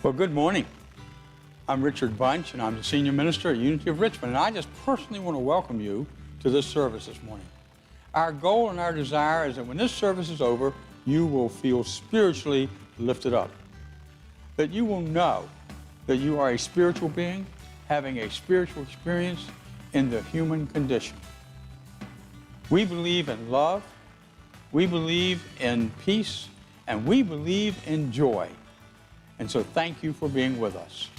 Well, good morning. I'm Richard Bunch, and I'm the Senior Minister at Unity of Richmond, and I just personally want to welcome you to this service this morning. Our goal and our desire is that when this service is over, you will feel spiritually lifted up, that you will know that you are a spiritual being having a spiritual experience in the human condition. We believe in love, we believe in peace, and we believe in joy. And so thank you for being with us.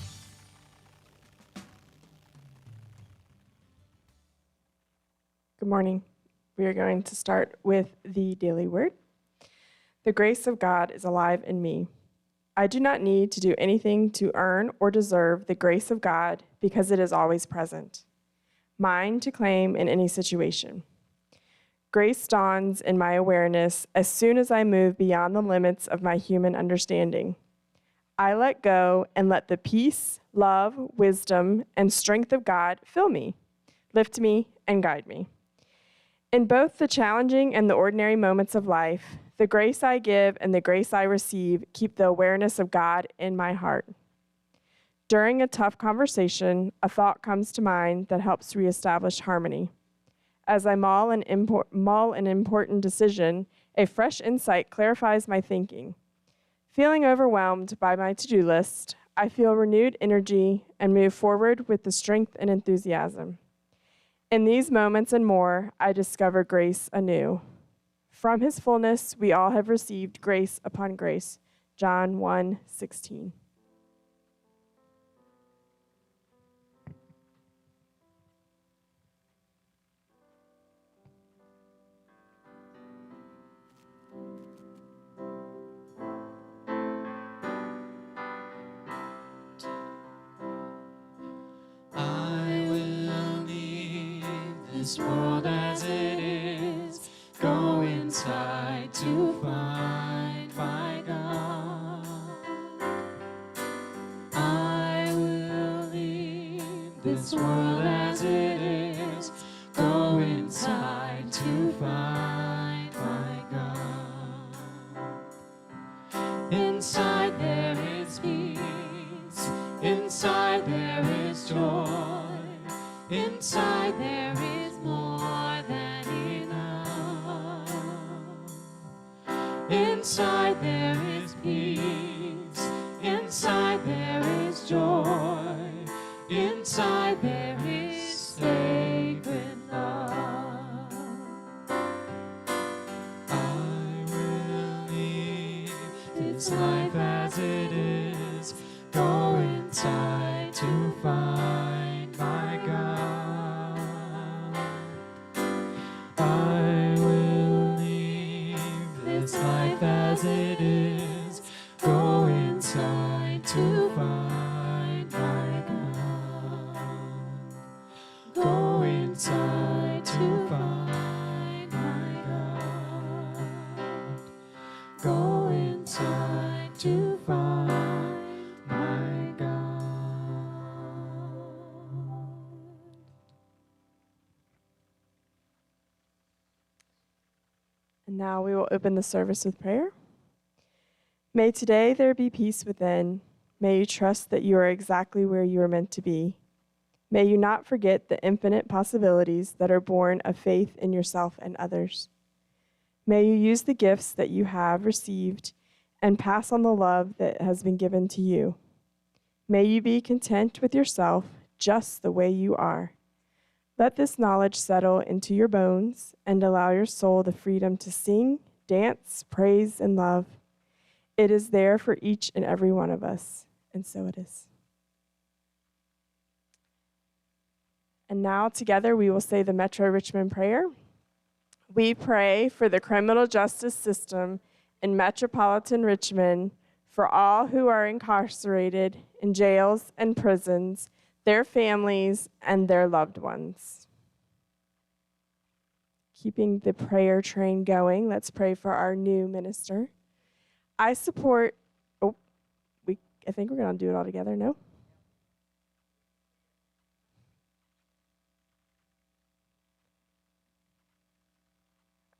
Good morning. We are going to start with the daily word. The grace of God is alive in me. I do not need to do anything to earn or deserve the grace of God because it is always present, mine to claim in any situation. Grace dawns in my awareness as soon as I move beyond the limits of my human understanding. I let go and let the peace, love, wisdom, and strength of God fill me, lift me, and guide me. In both the challenging and the ordinary moments of life, the grace I give and the grace I receive keep the awareness of God in my heart. During a tough conversation, a thought comes to mind that helps reestablish harmony. As I mull an important decision, a fresh insight clarifies my thinking. Feeling overwhelmed by my to-do list, I feel renewed energy and move forward with the strength and enthusiasm. In these moments and more, I discover grace anew. From his fullness, we all have received grace upon grace. John 1:16. This world as it is, go inside to find my God. I will leave this world as it is, go inside to find my God. Inside there is peace, inside there is joy, inside there is more than enough. Inside there is peace, inside there is joy, inside there is sacred love. I will leave this life as it is, go inside to find my God. As it is, go inside to find my God. Go inside to find my God. Go inside to find my God. And now we will open the service with prayer. May today there be peace within. May you trust that you are exactly where you are meant to be. May you not forget the infinite possibilities that are born of faith in yourself and others. May you use the gifts that you have received and pass on the love that has been given to you. May you be content with yourself just the way you are. Let this knowledge settle into your bones and allow your soul the freedom to sing, dance, praise, and love. It is there for each and every one of us, and so it is. And now together we will say the Metro Richmond prayer. We pray for the criminal justice system in metropolitan Richmond, for all who are incarcerated in jails and prisons, their families, and their loved ones. Keeping the prayer train going, let's pray for our new minister. I support, I think we're going to do it all together, no?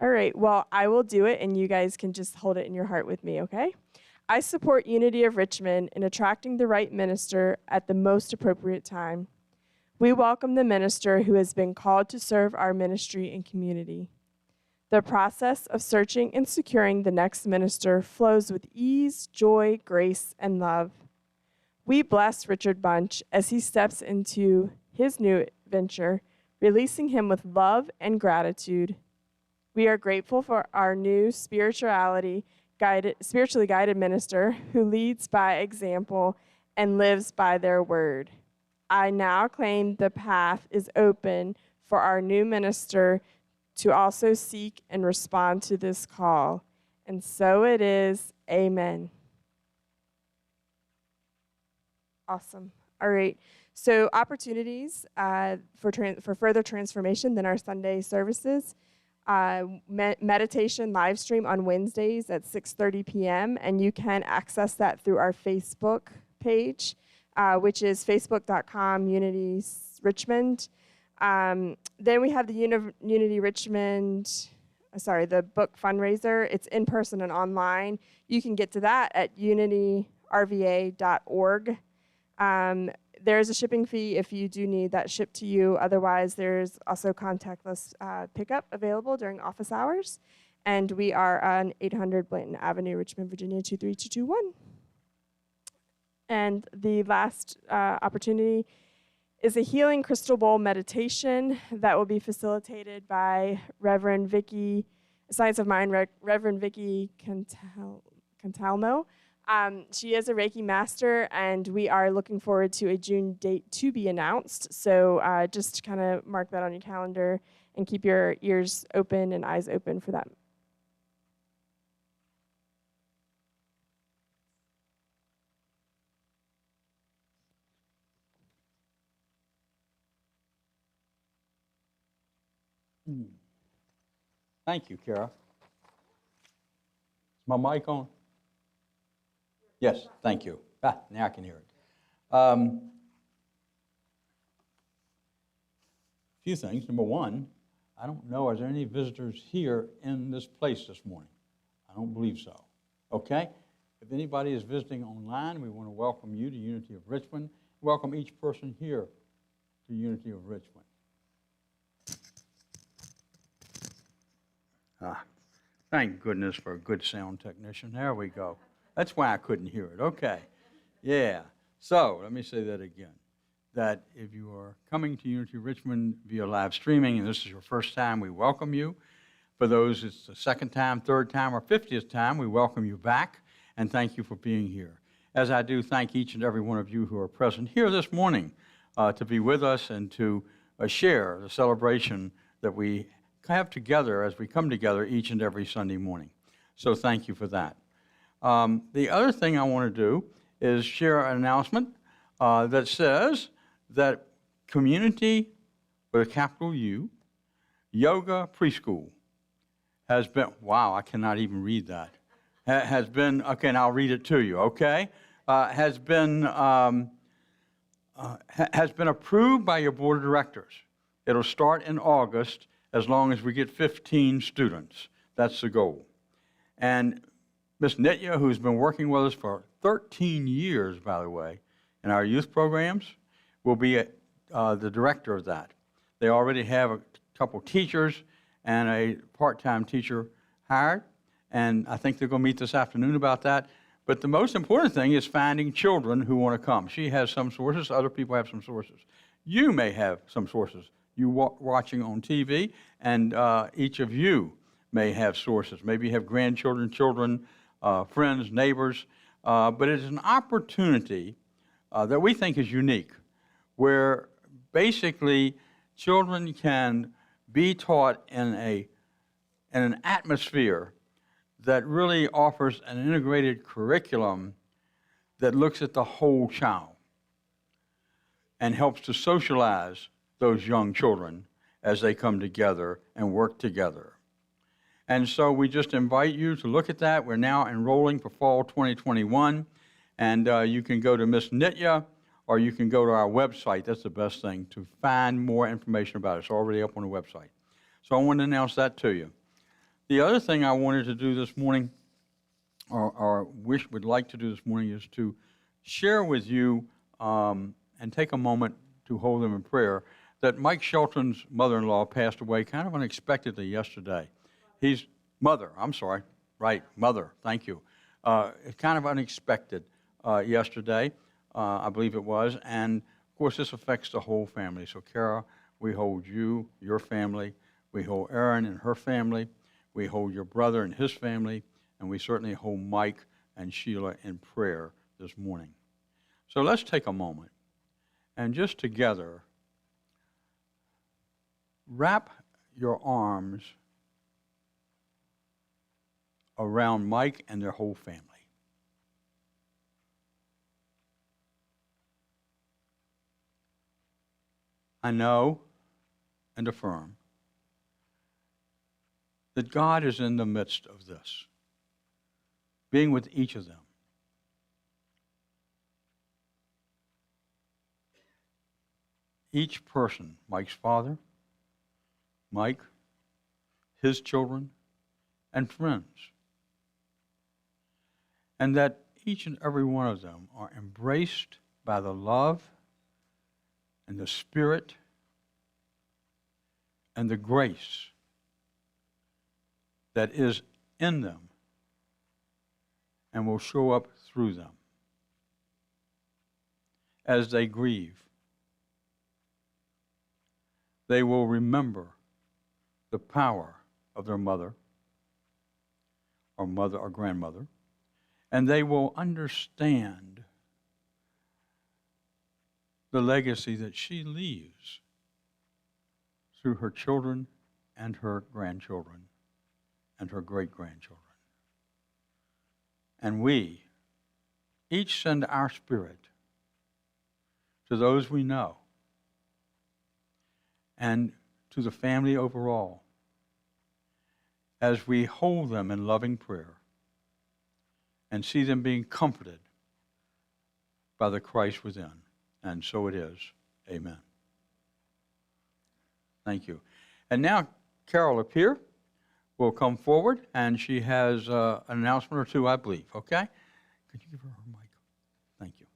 All right, well, I will do it, and you guys can just hold it in your heart with me, okay? I support Unity of Richmond in attracting the right minister at the most appropriate time. We welcome the minister who has been called to serve our ministry and community. The process of searching and securing the next minister flows with ease, joy, grace, and love. We bless Richard Bunch as he steps into his new venture, releasing him with love and gratitude. We are grateful for our new spiritually guided minister who leads by example and lives by their word. I now claim the path is open for our new minister to also seek and respond to this call. And so it is. Amen. Awesome. All right. So opportunities for further transformation than our Sunday services. Meditation live stream on Wednesdays at 6:30 p.m. And you can access that through our Facebook page, which is facebook.com/UnityRichmond. Then we have the Unity Richmond, the book fundraiser. It's in person and online. You can get to that at unityrva.org. There's a shipping fee if you do need that shipped to you. Otherwise, there's also contactless pickup available during office hours. And we are on 800 Blanton Avenue, Richmond, Virginia, 23221. And the last opportunity is a healing crystal bowl meditation that will be facilitated by Reverend Vicky, Science of Mind, Reverend Vicky Cantalmo. She is a Reiki master, and we are looking forward to a June date to be announced. So just kind of mark that on your calendar and keep your ears open and eyes open for that. Thank you, Kara. Is my mic on? Yes, thank you. Now I can hear it. A few things. Number one, I don't know, are there any visitors here in this place this morning? I don't believe so. Okay? If anybody is visiting online, we want to welcome you to Unity of Richmond. Welcome each person here to Unity of Richmond. Thank goodness for a good sound technician. There we go. That's why I couldn't hear it. Okay. Yeah. So let me say that again. That if you are coming to Unity Richmond via live streaming and this is your first time, we welcome you. For those it's the second time, third time, or 50th time, we welcome you back and thank you for being here. As I do thank each and every one of you who are present here this morning to be with us and to share the celebration that we have together as we come together each and every Sunday morning. So thank you for that. The other thing I want to do is share an announcement that says that Community, with a capital U, Yoga Preschool has been, wow, I cannot even read that, has been, okay, and I'll read it to you, okay, has been approved by your board of directors. It'll start in August as long as we get 15 students. That's the goal. And Ms. Nitya, who's been working with us for 13 years, by the way, in our youth programs, will be the director of that. They already have a couple teachers and a part-time teacher hired, and I think they're going to meet this afternoon about that. But the most important thing is finding children who want to come. She has some sources, other people have some sources. You may have some sources. You watching on TV, and each of you may have sources. Maybe you have grandchildren, children, friends, neighbors. But it is an opportunity that we think is unique, where basically children can be taught in an atmosphere that really offers an integrated curriculum that looks at the whole child and helps to socialize those young children as they come together and work together. And so we just invite you to look at that. We're now enrolling for fall 2021, and you can go to Ms. Nitya, or you can go to our website. That's the best thing to find more information about it. It's already up on the website. So I wanted to announce that to you. The other thing I wanted to do this morning would like to do this morning is to share with you and take a moment to hold them in prayer that Mike Shelton's mother-in-law passed away kind of unexpectedly yesterday. Mother, thank you. It's kind of unexpected yesterday, I believe it was, and of course this affects the whole family. So Kara, we hold you, your family, we hold Erin and her family, we hold your brother and his family, and we certainly hold Mike and Sheila in prayer this morning. So let's take a moment and just together wrap your arms around Mike and their whole family. I know and affirm that God is in the midst of this, being with each of them. Each person, Mike's father, Mike, his children, and friends, and that each and every one of them are embraced by the love and the Spirit and the grace that is in them and will show up through them as they grieve. They will remember the power of their mother or grandmother, and they will understand the legacy that she leaves through her children and her grandchildren and her great-grandchildren. And we each send our spirit to those we know and to the family overall as we hold them in loving prayer and see them being comforted by the Christ within. And so it is. Amen. Thank you. And now Carol up here will come forward, and she has an announcement or two, I believe. Okay? Could you give her her mic? Thank you.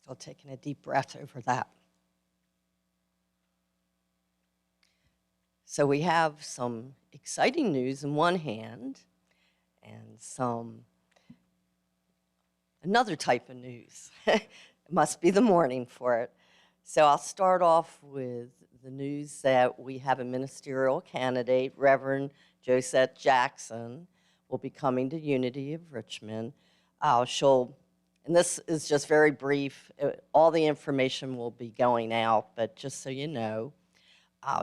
Still taking a deep breath over that. So we have some exciting news in one hand and another type of news. It must be the morning for it. So I'll start off with the news that we have a ministerial candidate, Reverend Josette Jackson, will be coming to Unity of Richmond. And this is just very brief. All the information will be going out, but just so you know,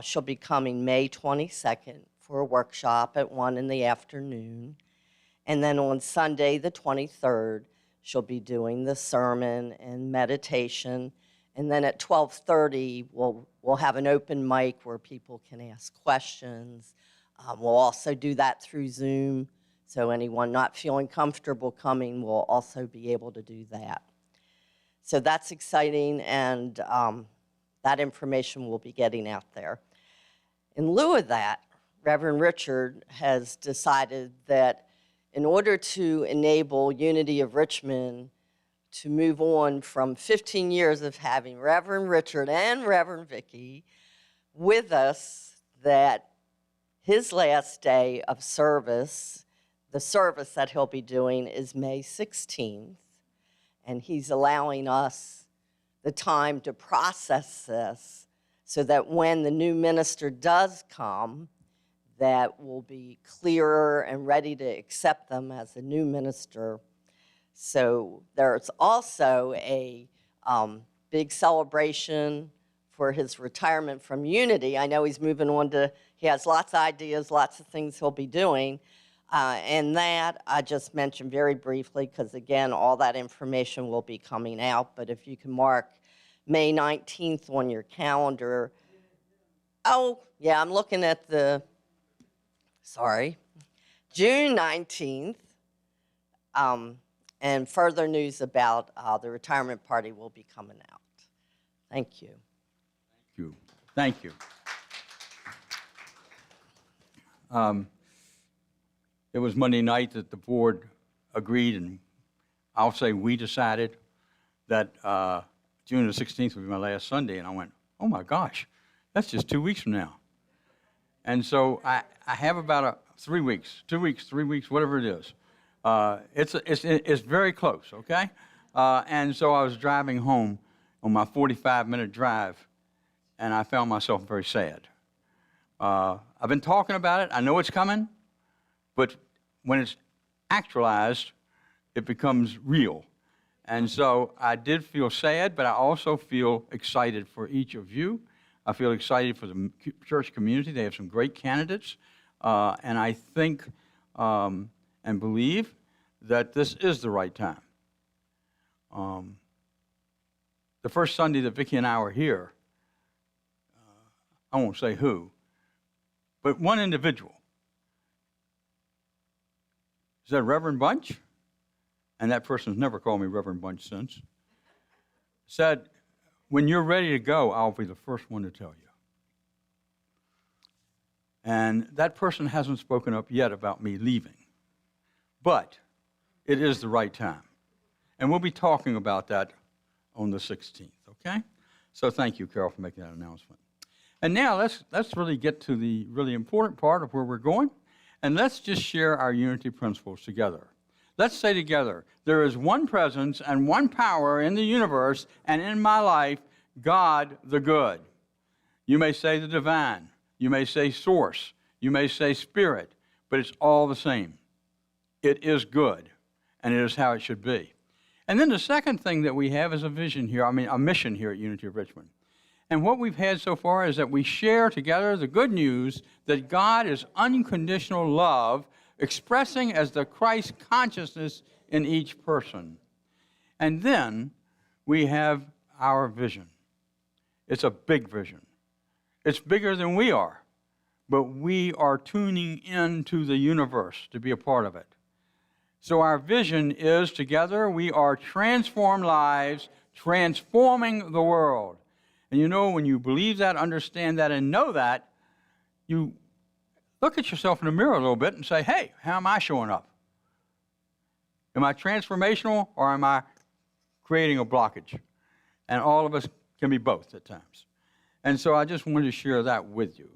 she'll be coming May 22nd for a workshop at 1 in the afternoon. And then on Sunday, the 23rd, she'll be doing the sermon and meditation. And then at 12:30, we'll have an open mic where people can ask questions. We'll also do that through Zoom. So anyone not feeling comfortable coming will also be able to do that. So that's exciting, and that information will be getting out there. In lieu of that, Reverend Richard has decided that in order to enable Unity of Richmond to move on from 15 years of having Reverend Richard and Reverend Vicki with us, that his last day of service, the service that he'll be doing, is May 16th. And he's allowing us the time to process this so that when the new minister does come, that we'll be clearer and ready to accept them as a new minister. So there's also a big celebration for his retirement from Unity. I know he's moving on he has lots of ideas, lots of things he'll be doing. And that I just mentioned very briefly because, again, all that information will be coming out. But if you can mark May 19th on your calendar. Oh, yeah, I'm looking at June 19th. And further news about the retirement party will be coming out. Thank you. you. Thank you. It was Monday night that the board agreed, and I'll say we decided that June the 16th would be my last Sunday, and I went, oh my gosh, that's just 2 weeks from now. And so I have about 3 weeks, 2 weeks, 3 weeks, whatever it is. It's very close, okay? And so I was driving home on my 45-minute drive, and I found myself very sad. I've been talking about it. I know it's coming, but when it's actualized, it becomes real. And so I did feel sad, but I also feel excited for each of you. I feel excited for the church community. They have some great candidates. And I think and believe that this is the right time. The first Sunday that Vicki and I were here, I won't say who, but one individual said, Reverend Bunch, and that person's never called me Reverend Bunch since, said, when you're ready to go, I'll be the first one to tell you. And that person hasn't spoken up yet about me leaving. But it is the right time. And we'll be talking about that on the 16th, okay? So thank you, Carol, for making that announcement. And now let's really get to the really important part of where we're going. And let's just share our unity principles together. Let's say together, there is one presence and one power in the universe and in my life, God the good. You may say the divine. You may say source. You may say spirit. But it's all the same. It is good, and it is how it should be. And then the second thing that we have is a mission here at Unity of Richmond. And what we've had so far is that we share together the good news that God is unconditional love, expressing as the Christ consciousness in each person. And then we have our vision. It's a big vision. It's bigger than we are, but we are tuning into the universe to be a part of it. So our vision is together we are transformed lives, transforming the world. And you know, when you believe that, understand that, and know that, you look at yourself in the mirror a little bit and say, hey, how am I showing up? Am I transformational or am I creating a blockage? And all of us can be both at times. And so I just wanted to share that with you.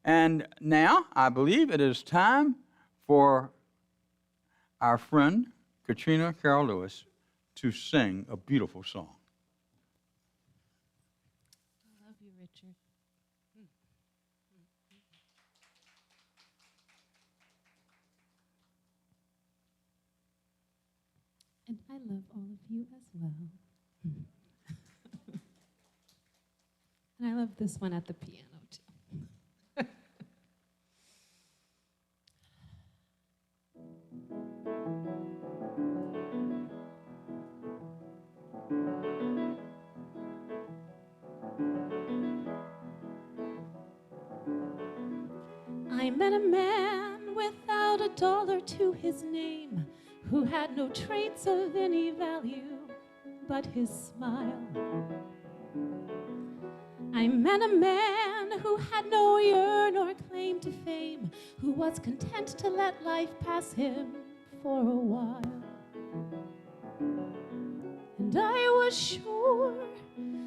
And now I believe it is time for our friend, Katrina Carroll Lewis, to sing a beautiful song. I love you, Richard. And I love all of you as well. And I love this one at the piano, too. I met a man without a dollar to his name, who had no traits of any value but his smile. I met a man who had no yearn or claim to fame, who was content to let life pass him for a while. And I was sure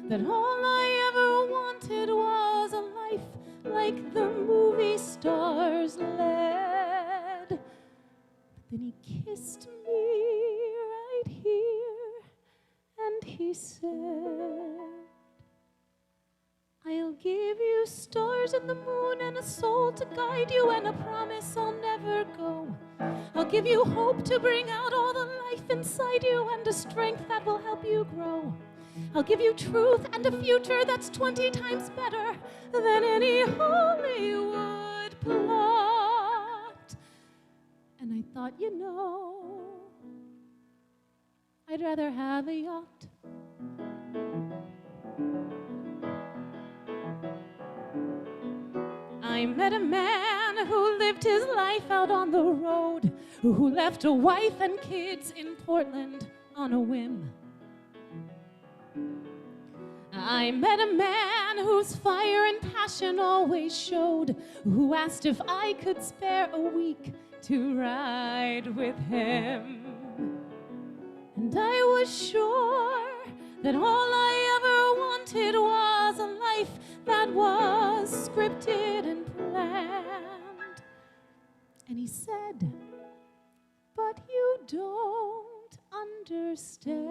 that all I ever wanted was a life like the movie stars led. But then he kissed me right here, and he said, I'll give you stars and the moon and a soul to guide you and a promise I'll never go. I'll give you hope to bring out all the life inside you and a strength that will help you grow. I'll give you truth and a future that's 20 times better than any Hollywood plot. And I thought, you know, I'd rather have a yacht. I met a man who lived his life out on the road, who left a wife and kids in Portland on a whim. I met a man whose fire and passion always showed, who asked if I could spare a week to ride with him. And I was sure that all I ever wanted was a life that was scripted and planned. And he said, "But you don't understand.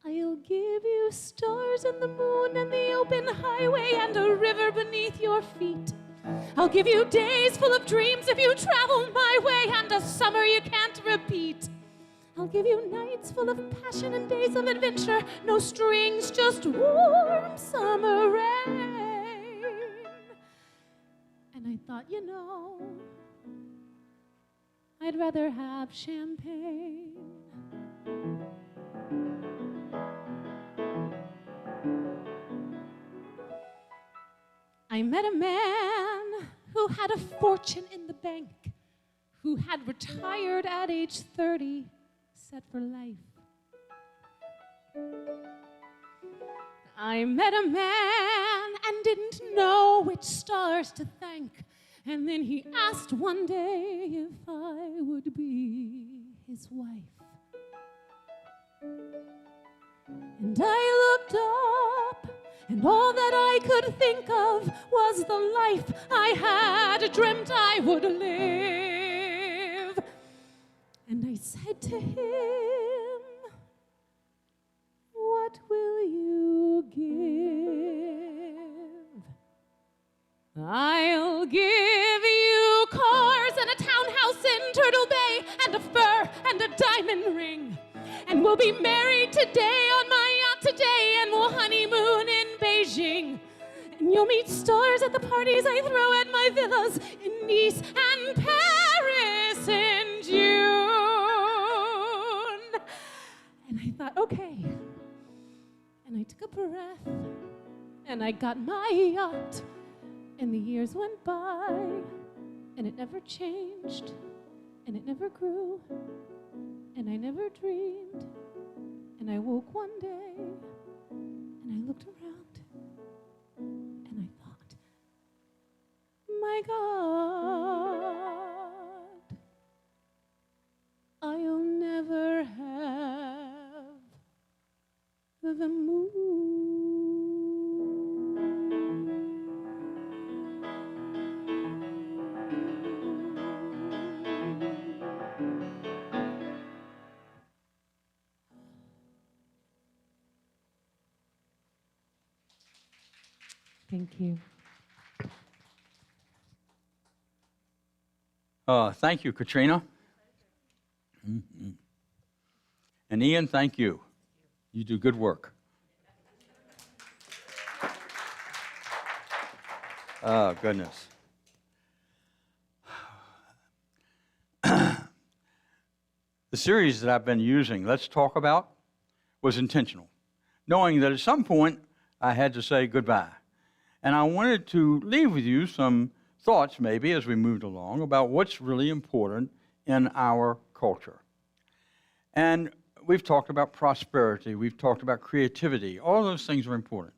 I'll give you stars and the moon and the open highway and a river beneath your feet. I'll give you days full of dreams if you travel my way and a summer you can't repeat. I'll give you nights full of passion and days of adventure, no strings, just warm summer rain." And I thought, I'd rather have champagne. I met a man who had a fortune in the bank, who had retired at age 30, set for life. I met a man and didn't know which stars to thank, and then he asked one day if I would be his wife. And I looked up, and all that I could think of was the life I had dreamt I would live. And I said to him, "What will you give?" "I'll give you cars and a townhouse in Turtle Bay and a fur and a diamond ring. And we'll be married today on my yacht today, and we'll honeymoon in Beijing. And you'll meet stars at the parties I throw at my villas in Nice and Paris in June." And I thought, okay. And I took a breath, and I got my yacht, and the years went by, and it never changed, and it never grew, and I never dreamed. And I woke one day, and I looked around, and I thought, my God, I'll never have the moon. Thank you. Thank you, Katrina. Mhm. And Ian, thank you. You do good work. Oh, goodness. The series that I've been using, Let's Talk About, was intentional, knowing that at some point I had to say goodbye. And I wanted to leave with you some thoughts, maybe, as we moved along, about what's really important in our culture. And we've talked about prosperity, we've talked about creativity, all those things are important.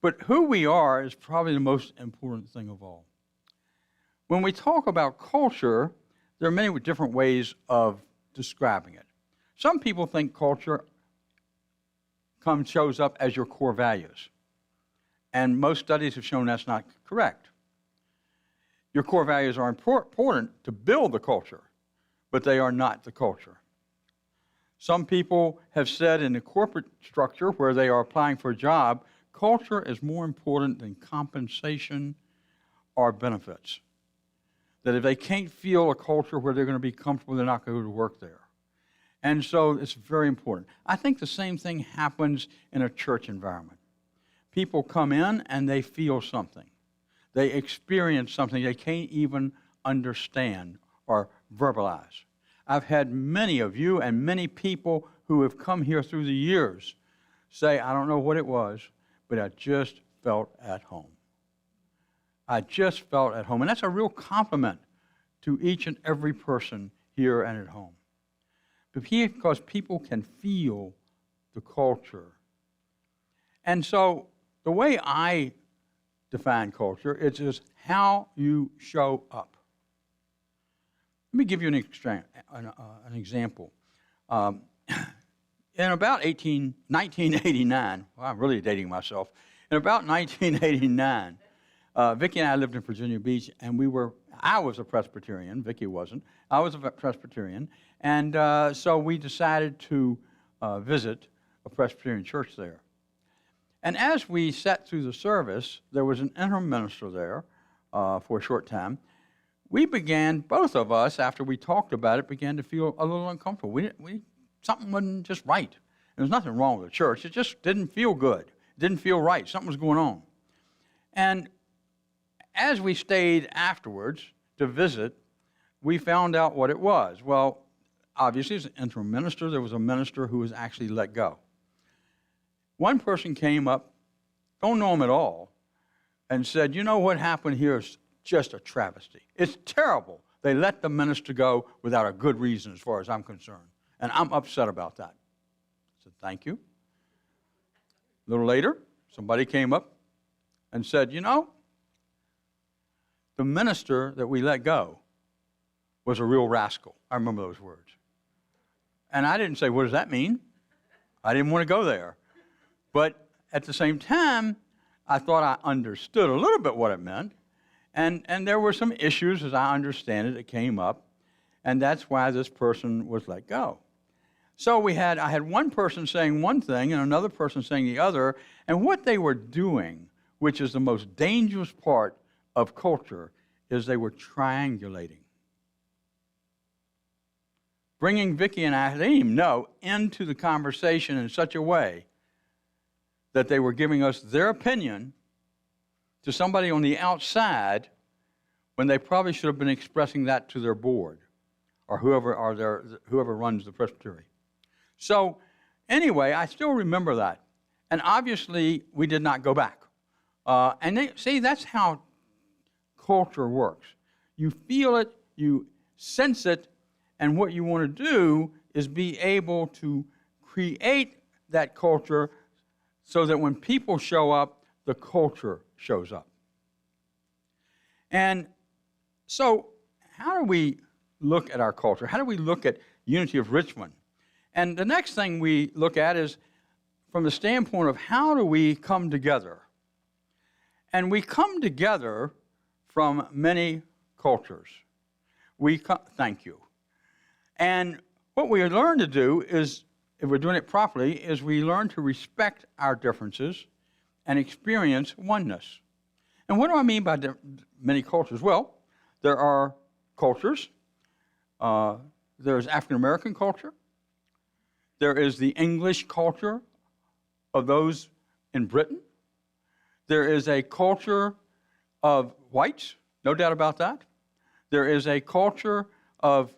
But who we are is probably the most important thing of all. When we talk about culture, there are many different ways of describing it. Some people think culture shows up as your core values. And most studies have shown that's not correct. Your core values are important to build the culture, but they are not the culture. Some people have said in the corporate structure where they are applying for a job, culture is more important than compensation or benefits. That if they can't feel a culture where they're going to be comfortable, they're not going to go to work there. And so it's very important. I think the same thing happens in a church environment. People come in and they feel something. They experience something they can't even understand or verbalize. I've had many of you and many people who have come here through the years say, I don't know what it was, but I just felt at home. I just felt at home. And that's a real compliment to each and every person here and at home. Because people can feel the culture. And so the way I define culture, it's just how you show up. Let me give you an example. In about 1989, well, I'm really dating myself. In about 1989, Vicki and I lived in Virginia Beach, and I was a Presbyterian, Vicki wasn't. I was a Presbyterian, and so we decided to visit a Presbyterian church there. And as we sat through the service, there was an interim minister there for a short time. We began, both of us, after we talked about it, began to feel a little uncomfortable. Something wasn't just right. There was nothing wrong with the church. It just didn't feel good. It didn't feel right. Something was going on. And as we stayed afterwards to visit, we found out what it was. Well, obviously, as an interim minister, there was a minister who was actually let go. One person came up, don't know him at all, and said, you know what happened here is just a travesty. It's terrible. They let the minister go without a good reason as far as I'm concerned. And I'm upset about that. I said, thank you. A little later, somebody came up and said, you know, the minister that we let go was a real rascal. I remember those words. And I didn't say, what does that mean? I didn't want to go there. But at the same time, I thought I understood a little bit what it meant. And there were some issues, as I understand it, that came up. And that's why this person was let go. So I had one person saying one thing and another person saying the other. And what they were doing, which is the most dangerous part of culture, is they were triangulating. Bringing Vicki and I, they didn't even know, into the conversation in such a way that they were giving us their opinion to somebody on the outside when they probably should have been expressing that to their board or whoever runs the presbytery. So anyway, I still remember that. And obviously, we did not go back. See, that's how culture works. You feel it, you sense it, and what you want to do is be able to create that culture so that when people show up, the culture shows up. And so how do we look at our culture? How do we look at Unity of Richmond? And the next thing we look at is from the standpoint of how do we come together? And we come together from many cultures. Thank you. And what we learn to do is, if we're doing it properly, is we learn to respect our differences and experience oneness. And what do I mean by many cultures? Well, there are cultures. There's African American culture. There is the English culture of those in Britain. There is a culture of whites, no doubt about that. There is a culture of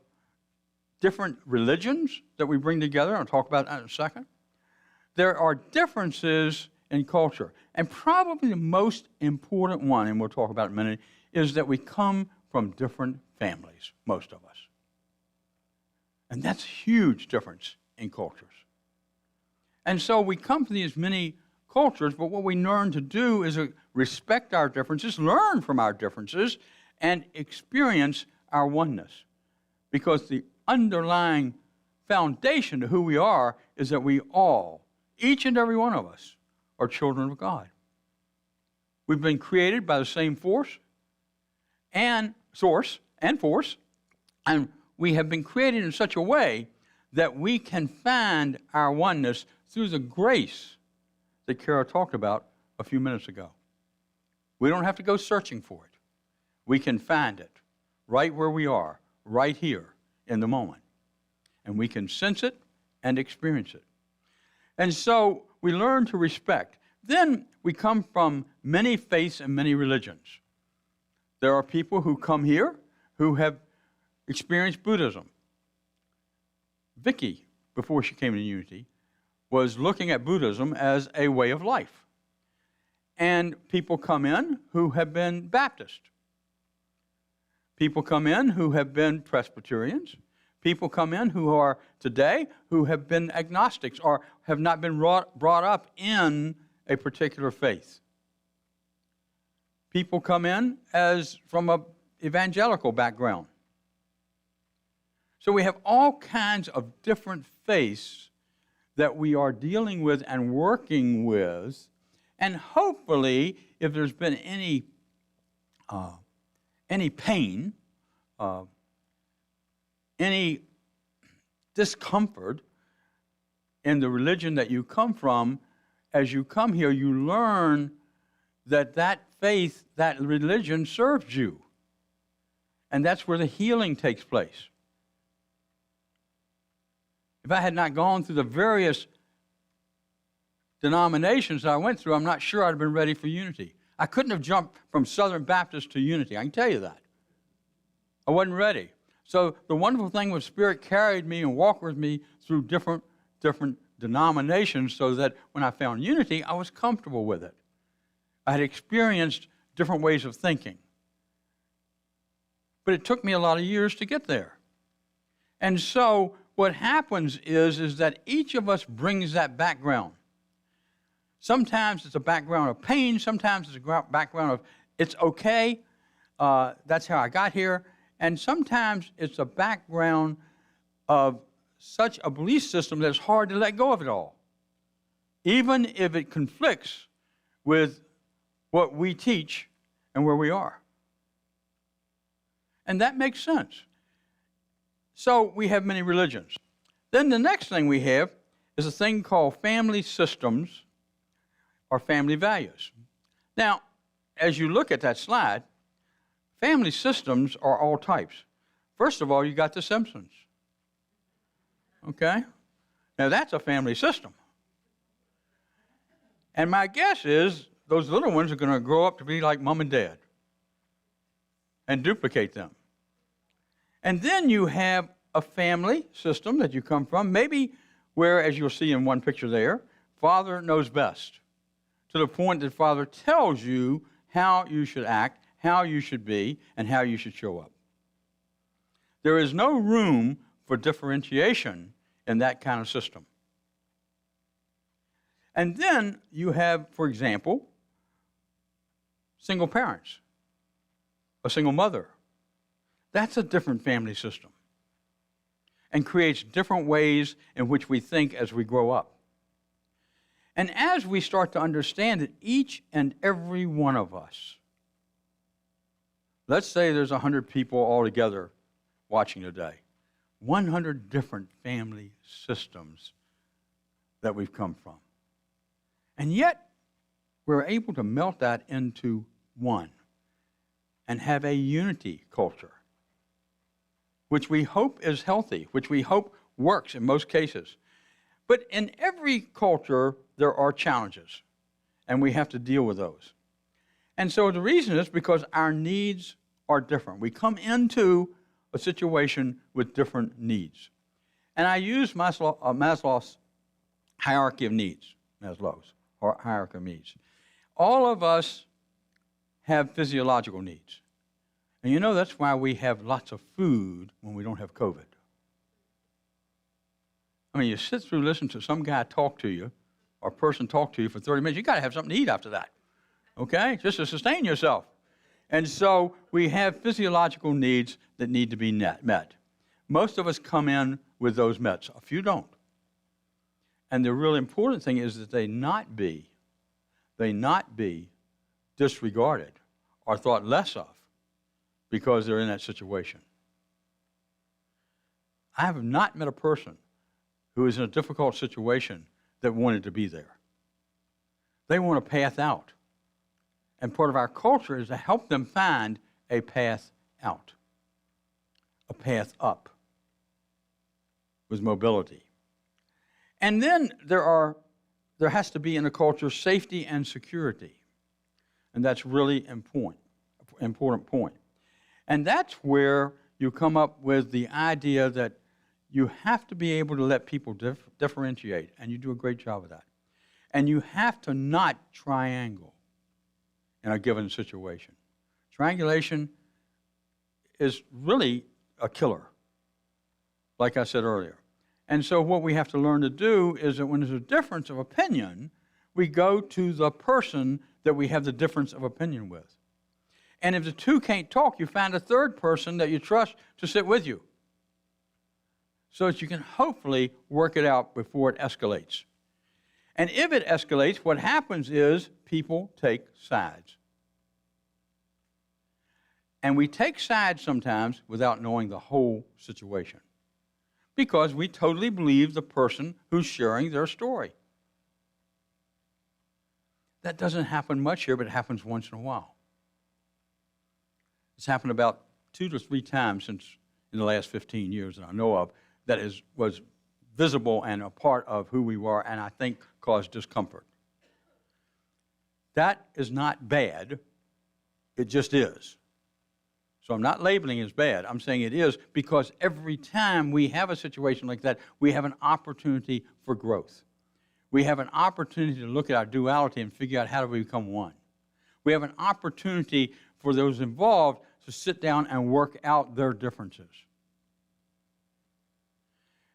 different religions that we bring together. I'll talk about that in a second. There are differences in culture. And probably the most important one, and we'll talk about it in a minute, is that we come from different families, most of us. And that's a huge difference in cultures. And so we come from these many cultures, but what we learn to do is respect our differences, learn from our differences, and experience our oneness. Because the underlying foundation to who we are is that we all, each and every one of us, are children of God. We've been created by the same force and source and force, and we have been created in such a way that we can find our oneness through the grace that Kara talked about a few minutes ago. We don't have to go searching for it. We can find it right where we are, right here in the moment. And we can sense it and experience it. And so we learn to respect. Then we come from many faiths and many religions. There are people who come here who have experienced Buddhism. Vicki, before she came to Unity, was looking at Buddhism as a way of life. And people come in who have been Baptist. People come in who have been Presbyterians. People come in who are today who have been agnostics or have not been brought up in a particular faith. People come in as from an evangelical background. So we have all kinds of different faiths that we are dealing with and working with, and hopefully, if there's been any pain, any discomfort in the religion that you come from, as you come here, you learn that faith, that religion serves you. And that's where the healing takes place. If I had not gone through the various denominations that I went through, I'm not sure I'd have been ready for unity. I couldn't have jumped from Southern Baptist to unity. I can tell you that. I wasn't ready. So the wonderful thing was Spirit carried me and walked with me through different denominations so that when I found unity, I was comfortable with it. I had experienced different ways of thinking. But it took me a lot of years to get there. And so what happens is that each of us brings that background. Sometimes it's a background of pain. Sometimes it's a background of, it's okay. That's how I got here. And sometimes it's a background of such a belief system that it's hard to let go of it all, even if it conflicts with what we teach and where we are. And that makes sense. So we have many religions. Then the next thing we have is a thing called family systems or family values. Now, as you look at that slide, family systems are all types. First of all, you got the Simpsons. Okay? Now that's a family system. And my guess is those little ones are going to grow up to be like mom and dad and duplicate them. And then you have a family system that you come from, maybe where, as you'll see in one picture there, father knows best, to the point that father tells you how you should act, how you should be, and how you should show up. There is no room for differentiation in that kind of system. And then you have, for example, single parents, a single mother. That's a different family system and creates different ways in which we think as we grow up. And as we start to understand that each and every one of us, let's say there's 100 people all together watching today, 100 different family systems that we've come from. And yet, we're able to melt that into one and have a unity culture, which we hope is healthy, which we hope works in most cases. But in every culture, there are challenges, and we have to deal with those. And so the reason is because our needs are different. We come into a situation with different needs. And I use Maslow's hierarchy of needs, Maslow's hierarchy of needs. All of us have physiological needs. And you know that's why we have lots of food when we don't have COVID. I mean, you sit through, listen to some guy talk to you, or person talk to you for 30 minutes, you got to have something to eat after that, okay? Just to sustain yourself. And so we have physiological needs that need to be met. Most of us come in with those met. A few don't. And the really important thing is that they not be disregarded or thought less of because they're in that situation. I have not met a person who is in a difficult situation that wanted to be there. They want a path out. And part of our culture is to help them find a path out, a path up with mobility. And then there has to be in a culture safety and security. And that's really important point. And that's where you come up with the idea that you have to be able to let people differentiate, and you do a great job of that. And you have to not triangle in a given situation. Triangulation is really a killer. like I said earlier. And so what we have to learn to do is that when there's a difference of opinion, we go to the person that we have the difference of opinion with. And if the two can't talk, you find a third person that you trust to sit with you so that you can hopefully work it out before it escalates. And if it escalates, what happens is people take sides. And we take sides sometimes without knowing the whole situation because we totally believe the person who's sharing their story. That doesn't happen much here, but it happens once in a while. It's happened about 2 to 3 times since in the last 15 years that I know of that was visible and a part of who we were, and I think caused discomfort. That is not bad. It just is. So I'm not labeling it as bad. I'm saying it is because every time we have a situation like that, we have an opportunity for growth. We have an opportunity to look at our duality and figure out how do we become one. We have an opportunity for those involved to sit down and work out their differences.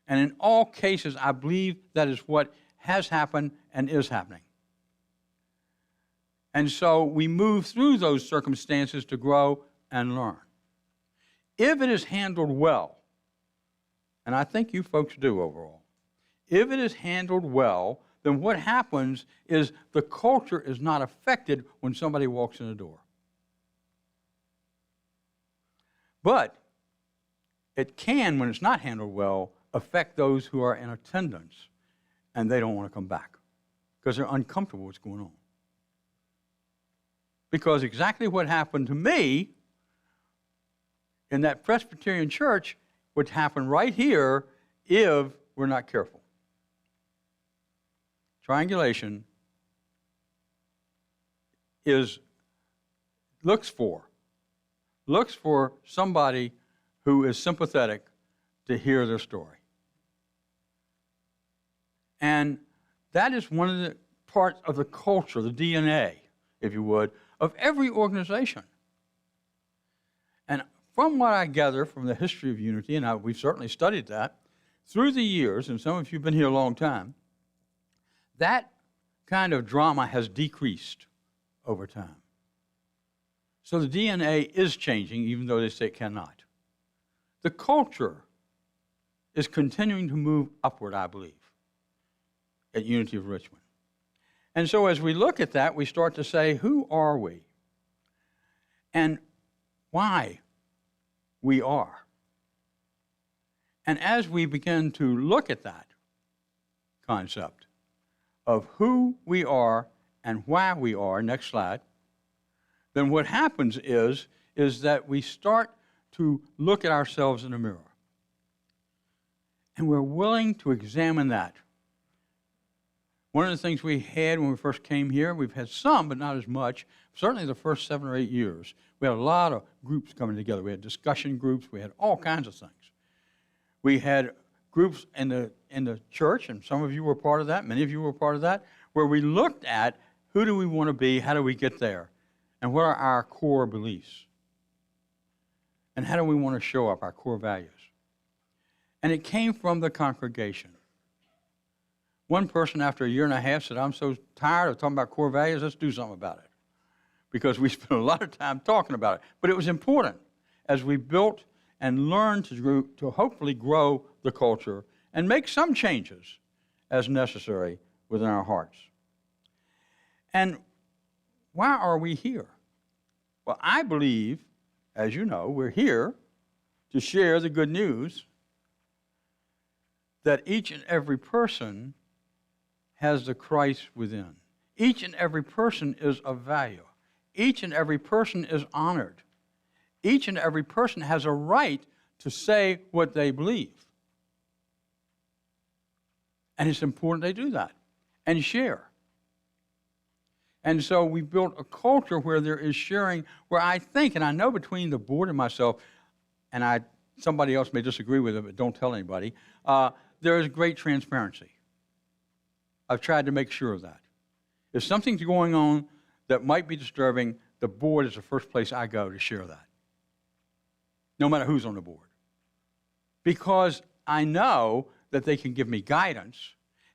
And in all cases, I believe that is what has happened and is happening. And so we move through those circumstances to grow and learn. If it is handled well, and I think you folks do overall, if it is handled well, then what happens is the culture is not affected when somebody walks in the door. But it can, when it's not handled well, affect those who are in attendance and they don't want to come back because they're uncomfortable with what's going on. Because exactly what happened to me in that Presbyterian church would happen right here if we're not careful. Triangulation looks for somebody who is sympathetic to hear their story. And that is one of the parts of the culture, the DNA, if you would, of every organization. And from what I gather from the history of unity, and we've certainly studied that, through the years, and some of you have been here a long time, that kind of drama has decreased over time. So the DNA is changing, even though they say it cannot. The culture is continuing to move upward, I believe, at Unity of Richmond. And so as we look at that, we start to say, who are we? And why we are. And as we begin to look at that concept of who we are and why we are, next slide, then what happens is that we start to look at ourselves in the mirror. And we're willing to examine that. One of the things we had when we first came here, we've had some, but not as much, certainly the first 7 or 8 years, we had a lot of groups coming together. We had discussion groups. We had all kinds of things. We had groups in the church, and some of you were part of that, many of you were part of that, where we looked at who do we want to be, how do we get there, and what are our core beliefs, and how do we want to show up, our core values. And it came from the congregation. One person after a year and a half said, I'm so tired of talking about core values, let's do something about it. Because we spent a lot of time talking about it. But it was important as we built and learned to hopefully grow the culture and make some changes as necessary within our hearts. And why are we here? Well, I believe, as you know, we're here to share the good news that each and every person has the Christ within. Each and every person is of value. Each and every person is honored. Each and every person has a right to say what they believe. And it's important they do that and share. And so we built a culture where there is sharing, where I think, and I know between the board and myself, and somebody else may disagree with it, but don't tell anybody, there is great transparency. I've tried to make sure of that. If something's going on that might be disturbing, the board is the first place I go to share that, no matter who's on the board. Because I know that they can give me guidance,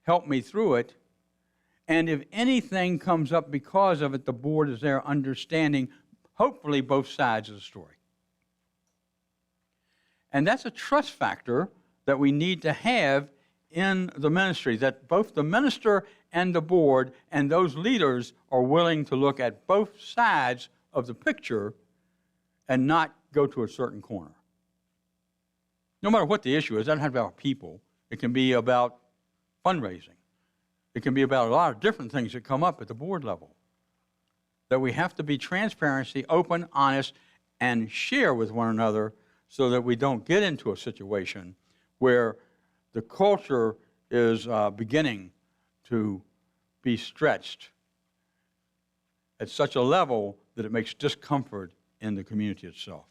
help me through it, and if anything comes up because of it, the board is there understanding, hopefully, both sides of the story. And that's a trust factor that we need to have in the ministry, that both the minister and the board and those leaders are willing to look at both sides of the picture and not go to a certain corner. No matter what the issue is, it doesn't have to be about people. It can be about fundraising. It can be about a lot of different things that come up at the board level. That we have to be transparency, open, honest, and share with one another so that we don't get into a situation where the culture is beginning to be stretched at such a level that it makes discomfort in the community itself.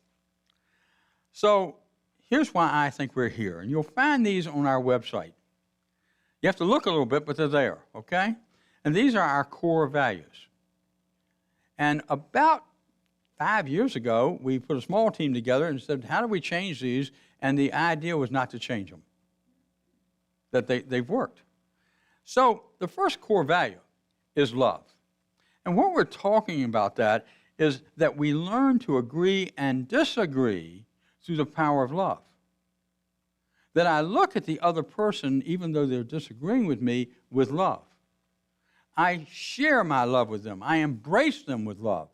So here's why I think we're here, and you'll find these on our website. You have to look a little bit, but they're there, okay? And these are our core values. And about 5 years ago, we put a small team together and said, how do we change these? And the idea was not to change them, that they've worked. So the first core value is love. And what we're talking about that is that we learn to agree and disagree through the power of love. That I look at the other person, even though they're disagreeing with me, with love. I share my love with them. I embrace them with love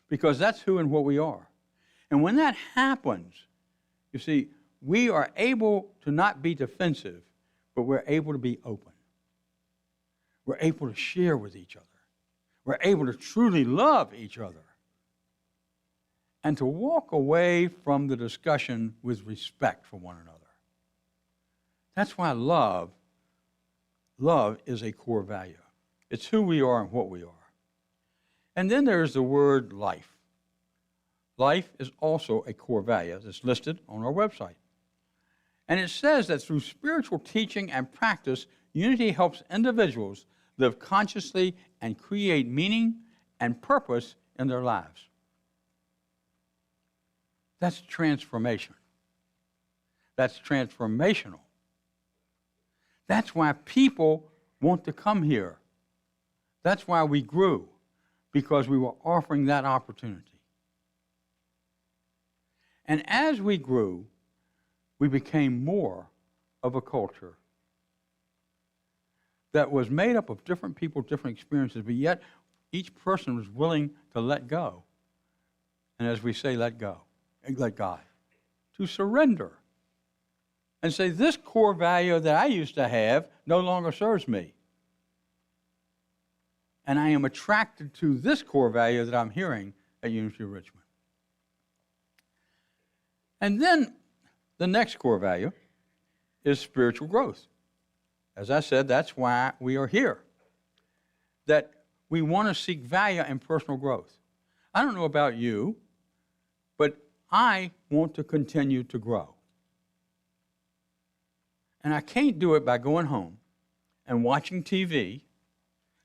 because that's who and what we are. And when that happens, you see, we are able to not be defensive, but we're able to be open. We're able to share with each other. We're able to truly love each other and to walk away from the discussion with respect for one another. That's why love is a core value. It's who we are and what we are. And then there's the word life. Life is also a core value that's listed on our website. And it says that through spiritual teaching and practice, unity helps individuals live consciously and create meaning and purpose in their lives. That's transformation. That's transformational. That's why people want to come here. That's why we grew, because we were offering that opportunity. And as we grew, we became more of a culture that was made up of different people, different experiences, but yet each person was willing to let go. And as we say, let go, and let God, to surrender. And say, this core value that I used to have no longer serves me. And I am attracted to this core value that I'm hearing at Unity of Richmond. And then the next core value is spiritual growth. As I said, that's why we are here. That we want to seek value and personal growth. I don't know about you, but I want to continue to grow. And I can't do it by going home and watching TV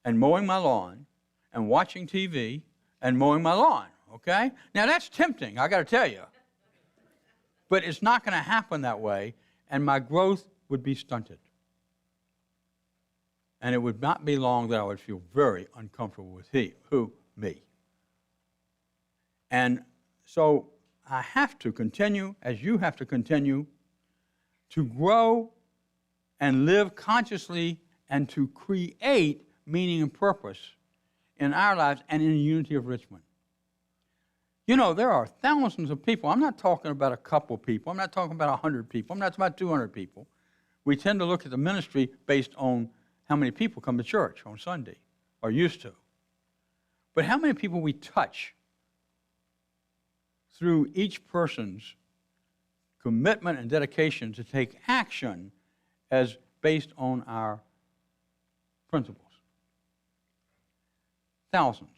and mowing my lawn and watching TV and mowing my lawn, okay? Now that's tempting, I got to tell you. But it's not going to happen that way, and my growth would be stunted. And it would not be long that I would feel very uncomfortable with me. And so I have to continue, as you have to continue, to grow and live consciously and to create meaning and purpose in our lives and in the Unity of Richmond. You know, there are thousands of people. I'm not talking about a couple people. I'm not talking about 100 people. I'm not talking about 200 people. We tend to look at the ministry based on how many people come to church on Sunday, or used to. But how many people we touch through each person's commitment and dedication to take action as based on our principles. Thousands.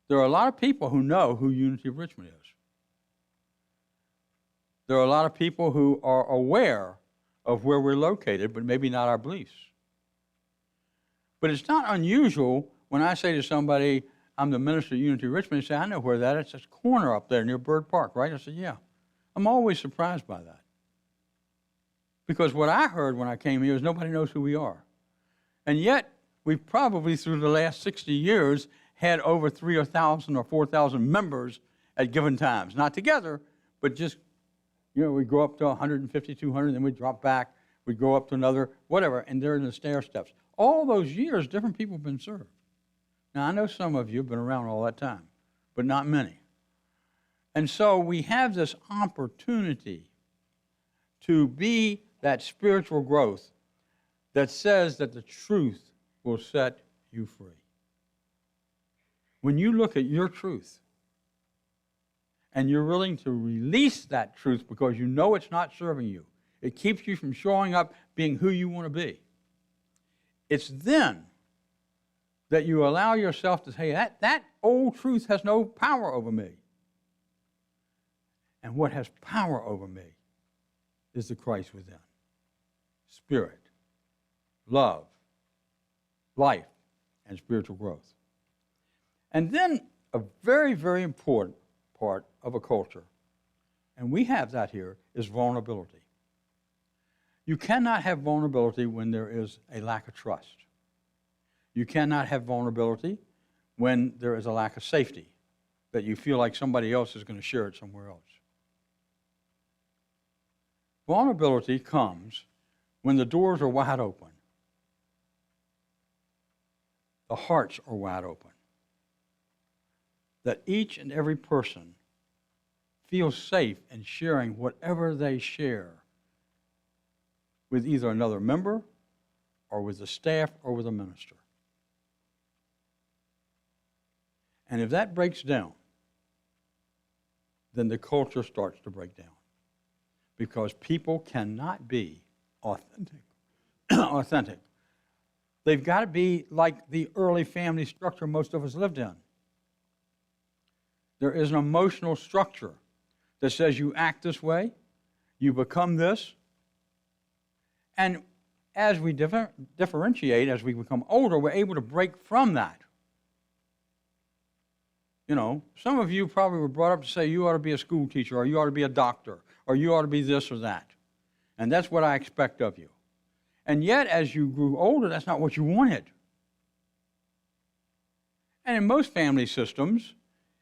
There are a lot of people who know who Unity of Richmond is. There are a lot of people who are aware of where we're located, but maybe not our beliefs. But it's not unusual when I say to somebody, I'm the minister of Unity of Richmond, they say, I know where that is. It's this corner up there near Bird Park, right? I said, yeah. I'm always surprised by that. Because what I heard when I came here is nobody knows who we are. And yet, we've probably, through the last 60 years, had over 3,000 or 4,000 members at given times. Not together, but just, we'd go up to 150, 200, then we'd drop back. We'd go up to another, whatever, and they're in the stair steps. All those years, different people have been served. Now, I know some of you have been around all that time, but not many. And so we have this opportunity to be that spiritual growth that says that the truth will set you free. When you look at your truth and you're willing to release that truth because you know it's not serving you, it keeps you from showing up being who you want to be. It's then that you allow yourself to say, that old truth has no power over me. And what has power over me is the Christ within. Spirit, love, life, and spiritual growth. And then a very, very important part of a culture, and we have that here, is vulnerability. You cannot have vulnerability when there is a lack of trust. You cannot have vulnerability when there is a lack of safety, that you feel like somebody else is going to share it somewhere else. Vulnerability comes when the doors are wide open. The hearts are wide open. That each and every person feels safe in sharing whatever they share with either another member or with the staff or with a minister. And if that breaks down, then the culture starts to break down. Because people cannot be authentic. They've got to be like the early family structure most of us lived in. There is an emotional structure that says you act this way, you become this, and as we differentiate, as we become older, we're able to break from that. Some of you probably were brought up to say you ought to be a school teacher, or you ought to be a doctor, or you ought to be this or that. And that's what I expect of you. And yet, as you grew older, that's not what you wanted. And in most family systems,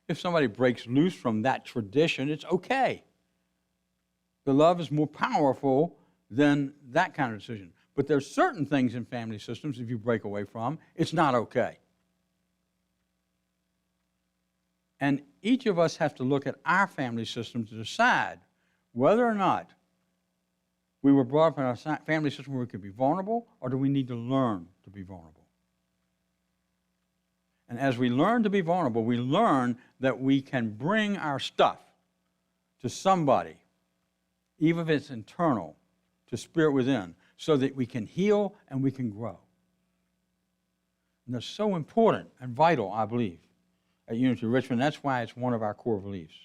if somebody breaks loose from that tradition, it's okay. The love is more powerful than that kind of decision. But there's certain things in family systems, if you break away from, it's not okay. And each of us have to look at our family system to decide whether or not we were brought up in a family system where we could be vulnerable, or do we need to learn to be vulnerable? And as we learn to be vulnerable, we learn that we can bring our stuff to somebody, even if it's internal, to spirit within, so that we can heal and we can grow. And that's so important and vital, I believe, at Unity Richmond. That's why it's one of our core beliefs.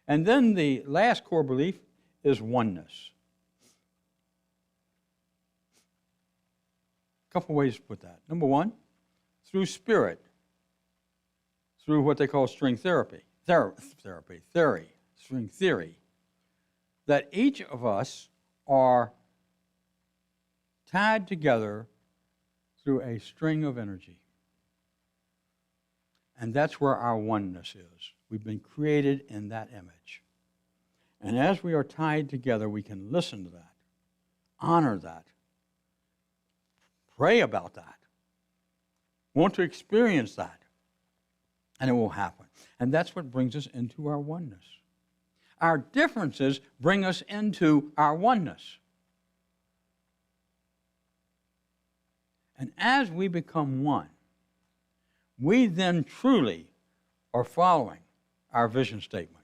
And then the last core belief is oneness. A couple ways to put that. Number one, through spirit, through what they call string theory, string theory, that each of us are tied together through a string of energy. And that's where our oneness is. We've been created in that image. And as we are tied together, we can listen to that, honor that, pray about that, want to experience that, and it will happen. And that's what brings us into our oneness. Our differences bring us into our oneness. And as we become one, we then truly are following our vision statement.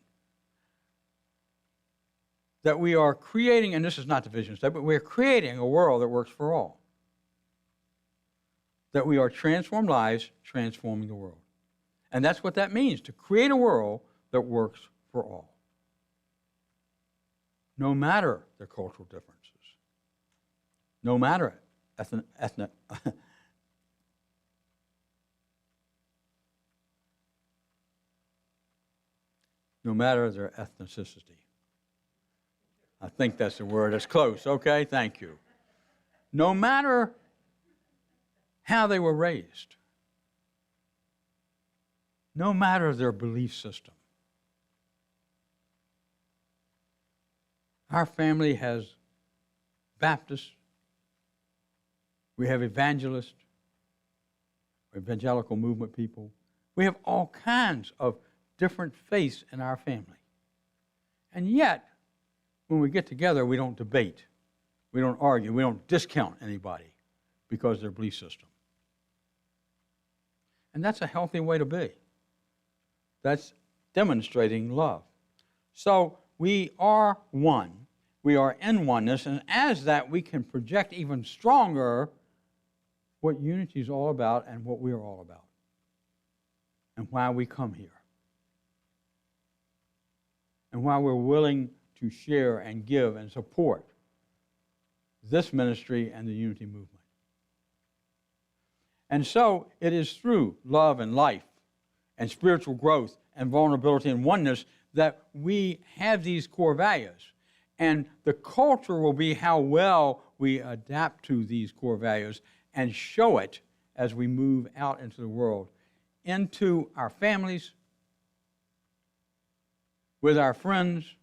That we are creating, and this is not the vision statement, we're creating a world that works for all. That we are transformed lives, transforming the world. And that's what that means, to create a world that works for all. No matter the cultural differences. No matter ethnic no matter their ethnicity. I think that's the word. It's close. Okay, thank you. No matter how they were raised, no matter their belief system, our family has Baptists, we have evangelists, evangelical movement people. We have all kinds of different faiths in our family. And yet, when we get together, we don't debate. We don't argue. We don't discount anybody because of their belief system. And that's a healthy way to be. That's demonstrating love. So we are one. We are in oneness. And as that, we can project even stronger what unity is all about and what we are all about and why we come here and why we're willing to share and give and support this ministry and the unity movement. And so it is through love and life and spiritual growth and vulnerability and oneness that we have these core values. And the culture will be how well we adapt to these core values and show it as we move out into the world, into our families, with our friends,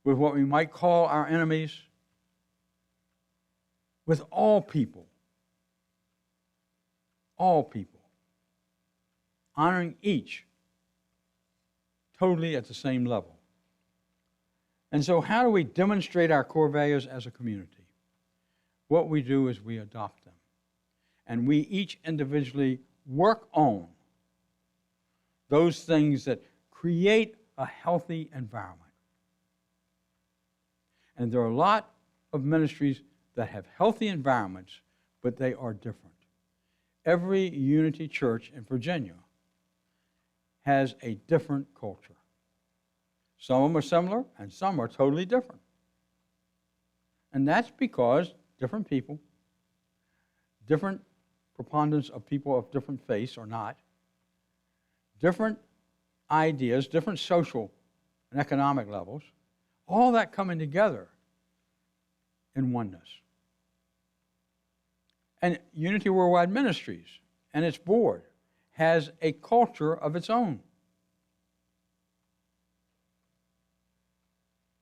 with what we might call our enemies, with all people, honoring each totally at the same level. And so how do we demonstrate our core values as a community? What we do is we adopt them. And we each individually work on those things that create a healthy environment. And there are a lot of ministries that have healthy environments, but they are different. Every Unity church in Virginia has a different culture. Some of them are similar, and some are totally different. And that's because different people, different preponderance of people of different faiths or not, different ideas, different social and economic levels, all that coming together in oneness. And Unity Worldwide Ministries and its board has a culture of its own.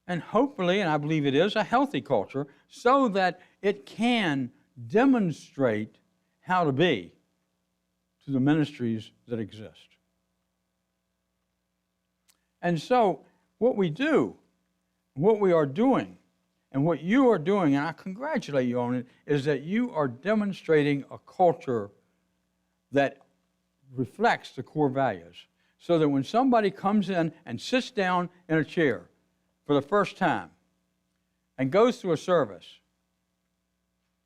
And hopefully, and I believe it is, a healthy culture so that it can demonstrate how to be to the ministries that exist. And so what we do, what we are doing, and what you are doing, and I congratulate you on it, is that you are demonstrating a culture that reflects the core values. So that when somebody comes in and sits down in a chair for the first time and goes through a service,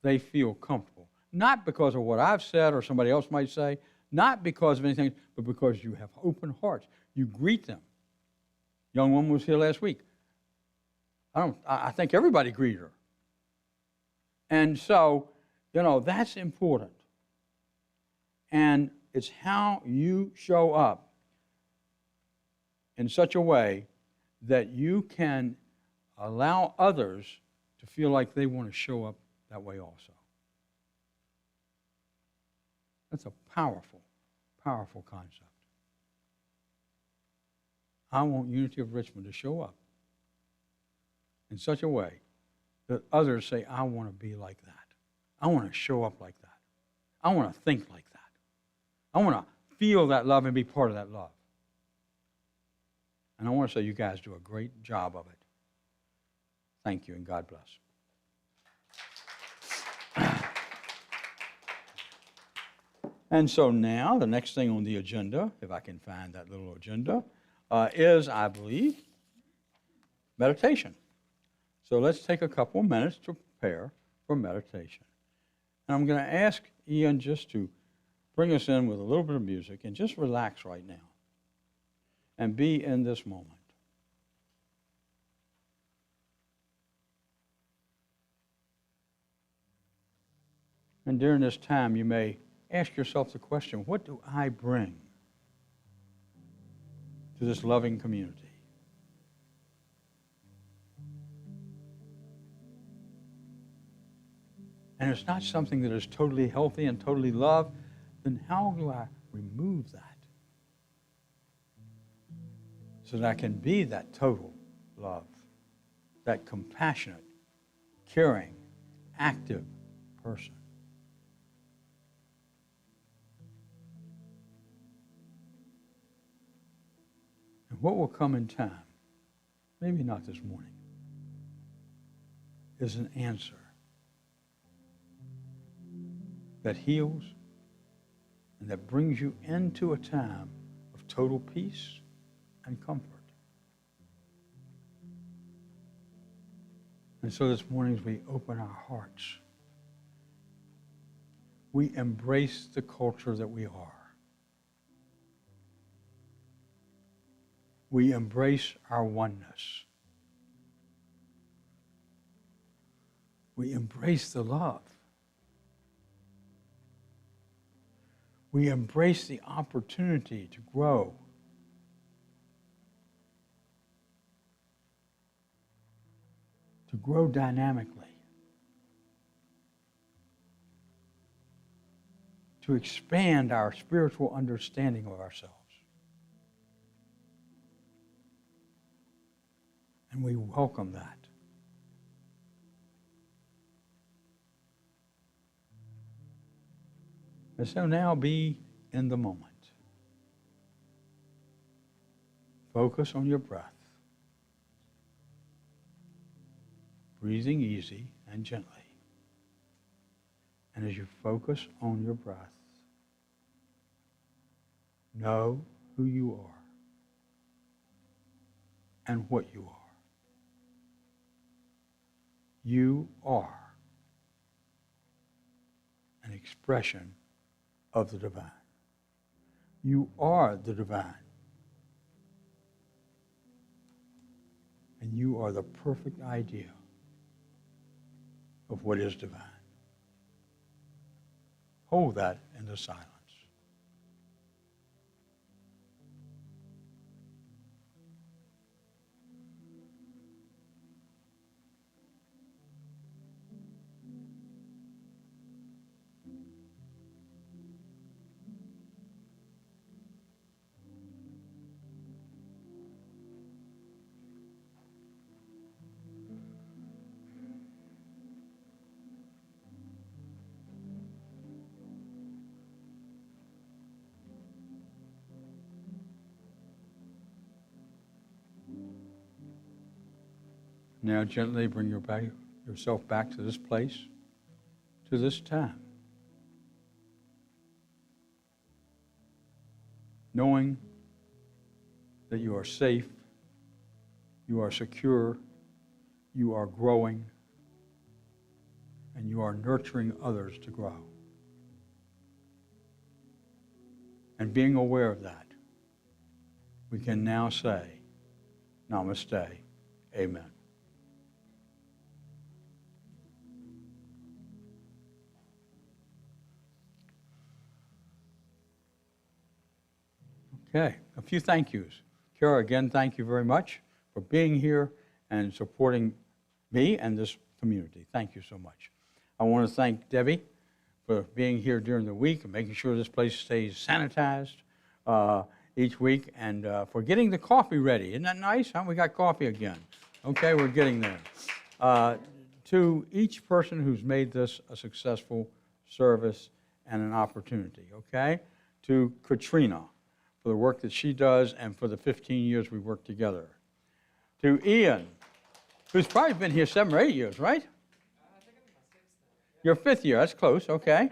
they feel comfortable. Not because of what I've said or somebody else might say, not because of anything, but because you have open hearts. You greet them. Young woman was here last week. I think everybody greeted her. And so, that's important. And it's how you show up in such a way that you can allow others to feel like they want to show up that way also. That's a powerful, powerful concept. I want Unity of Richmond to show up in such a way that others say, I want to be like that. I want to show up like that. I want to think like that. I want to feel that love and be part of that love. And I want to say you guys do a great job of it. Thank you, and God bless. And so now, the next thing on the agenda, if I can find that little agenda, is, I believe, meditation. So let's take a couple of minutes to prepare for meditation. And I'm going to ask Ian just to bring us in with a little bit of music and just relax right now and be in this moment. And during this time, you may ask yourself the question, what do I bring to this loving community? and it's not something that is totally healthy and totally loved, then how do I remove that so that I can be that total love, that compassionate, caring, active person? And what will come in time, maybe not this morning, is an answer that heals and that brings you into a time of total peace and comfort. And so this morning, as we open our hearts, we embrace the culture that we are. We embrace our oneness. We embrace the love. We embrace the opportunity to grow. To grow dynamically. To expand our spiritual understanding of ourselves. And we welcome that. And so now be in the moment. Focus on your breath. Breathing easy and gently. And as you focus on your breath, know who you are and what you are. You are an expression of the divine. You are the divine. And you are the perfect idea of what is divine. Hold that in the silence. Now gently bring yourself back to this place, to this time. Knowing that you are safe, you are secure, you are growing, and you are nurturing others to grow. And being aware of that, we can now say, Namaste, Amen. Okay, a few thank yous. Kara, again, thank you very much for being here and supporting me and this community. Thank you so much. I want to thank Debbie for being here during the week and making sure this place stays sanitized each week, and for getting the coffee ready. Isn't that nice? Huh? We got coffee again. Okay, we're getting there. To each person who's made this a successful service and an opportunity, okay? To Katrina, for the work that she does and for the 15 years we worked together. To Ian, who's probably been here 7 or 8 years, right? I think I'm in my 6th now. Your 5th year, that's close, okay.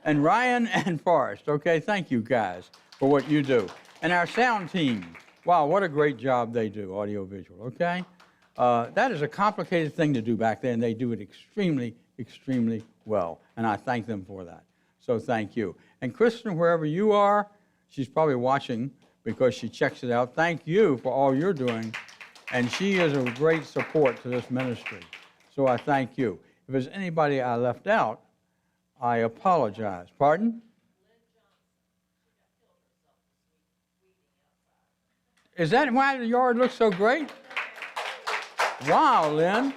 And Ryan and Forrest, okay, thank you guys for what you do. And our sound team, wow, what a great job they do, audiovisual, okay? That is a complicated thing to do back there, and they do it extremely, extremely well. And I thank them for that. So thank you. And Kristen, wherever you are, she's probably watching because she checks it out. Thank you for all you're doing. And she is a great support to this ministry. So I thank you. If there's anybody I left out, I apologize. Pardon? Is that why the yard looks so great? Wow, Lynn.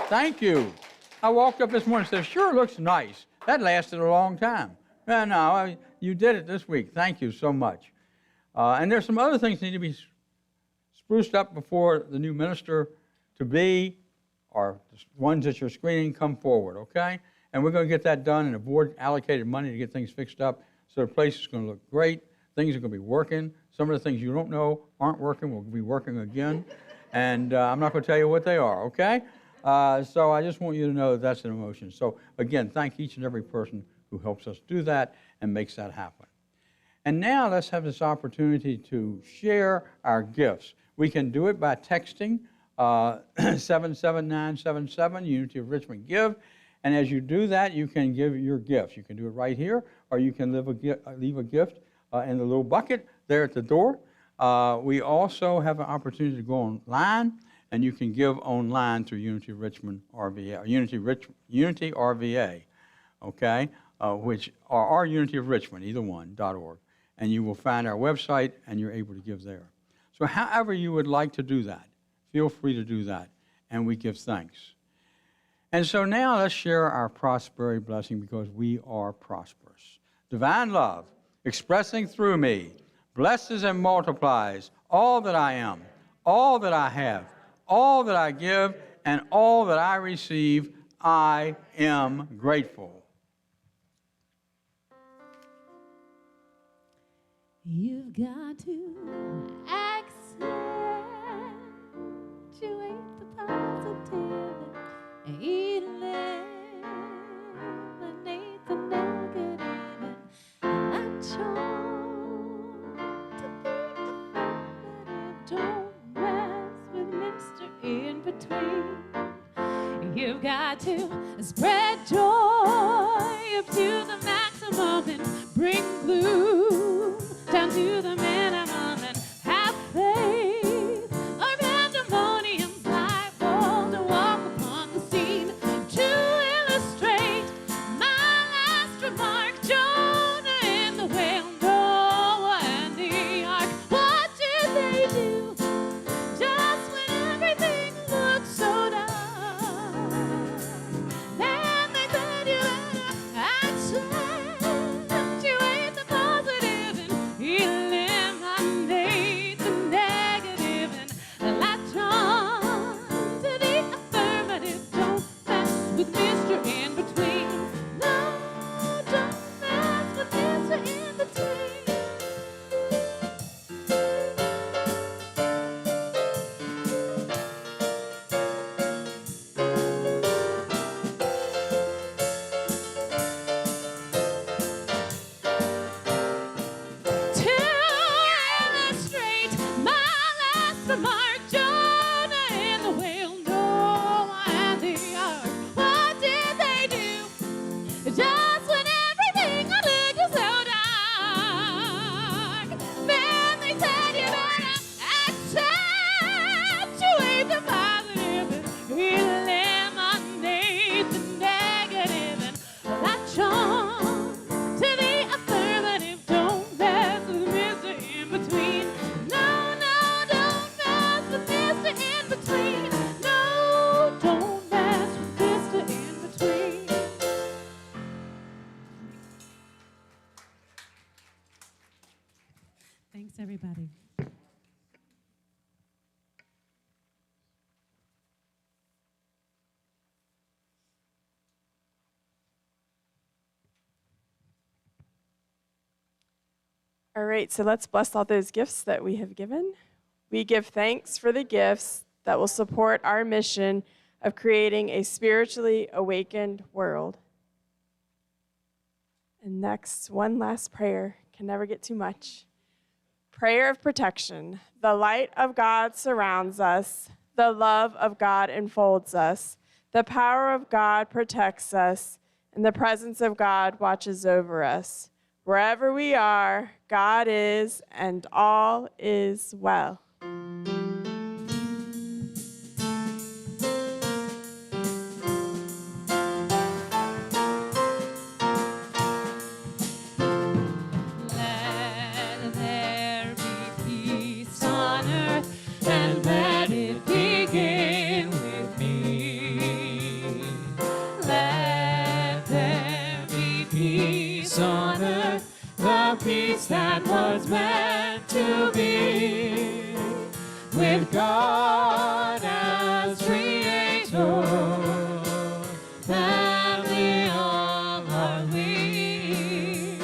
Thank you. I walked up this morning and said, sure looks nice. That lasted a long time. No, you did it this week. Thank you so much. And there's some other things that need to be spruced up before the new minister to be, or the ones that you're screening, come forward, okay? And we're going to get that done, and the board allocated money to get things fixed up, so the place is going to look great. Things are going to be working. Some of the things you don't know aren't working will be working again. And I'm not going to tell you what they are, okay? So I just want you to know that that's an emotion. So again, thank each and every person who helps us do that and makes that happen. And now let's have this opportunity to share our gifts. We can do it by texting 77977, Unity of Richmond Give. And as you do that, you can give your gifts. You can do it right here, or you can leave a gift in the little bucket there at the door. We also have an opportunity to go online, and you can give online through Unity Richmond RVA, Unity RVA, okay, which or our Unity of Richmond, either one, .org, and you will find our website, and you're able to give there. So however you would like to do that, feel free to do that, and we give thanks. And so now let's share our prosperity blessing, because we are prosperous. Divine love, expressing through me, blesses and multiplies all that I am, all that I have, all that I give, and all that I receive. I am grateful. You've got to accentuate the positive and eliminate the negative, and latch on to the affirmative. Don't mess with Mr. In Between. You've got to spread joy up to the maximum and bring gloom down to the minimum, and have faith or pandemonium liable to walk upon the scene. To illustrate my last remark, Jonah in the whale, Noah and the ark. What did they do just when everything looked so dark? Then they said you better accentuate the positive and eliminate the negative, and latch on to the affirmative. Don't mess with Mr. In Between. No, don't mess with Mr. In Between. To illustrate my last remark, Jonah in the whale, Noah and the ark. What did they do just when everything looked so dark? Then they said you better accentuate the positive and eliminate the negative, and latch on to the affirmative. Don't mess with Mr. In Between. No, no, don't mess with Mr. In Between. No, don't mess with Mr. In Between. Thanks, everybody. All right, so let's bless all those gifts that we have given. We give thanks for the gifts that will support our mission of creating a spiritually awakened world. And next, one last prayer. Can never get too much. Prayer of protection. The light of God surrounds us. The love of God enfolds us. The power of God protects us. And the presence of God watches over us. Wherever we are, God is, and all is well. Let there be peace on earth, and let it begin with me. peace on earth, the peace that was meant to be. With God as creator, family all are we.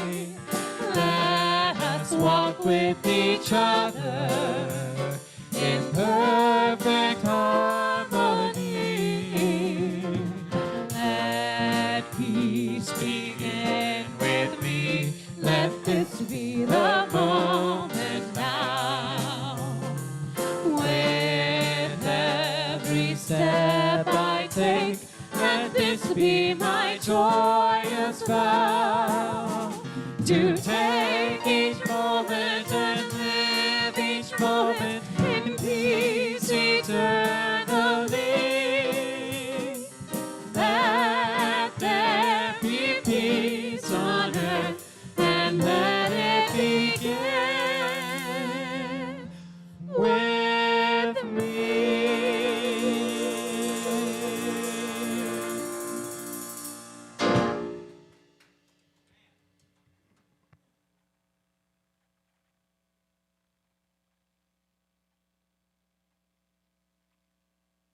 Let's walk with each other in perfect harmony. Let peace begin with me. Let this be the moment now. With every step I take, let this be my joyous vow. To take each moment and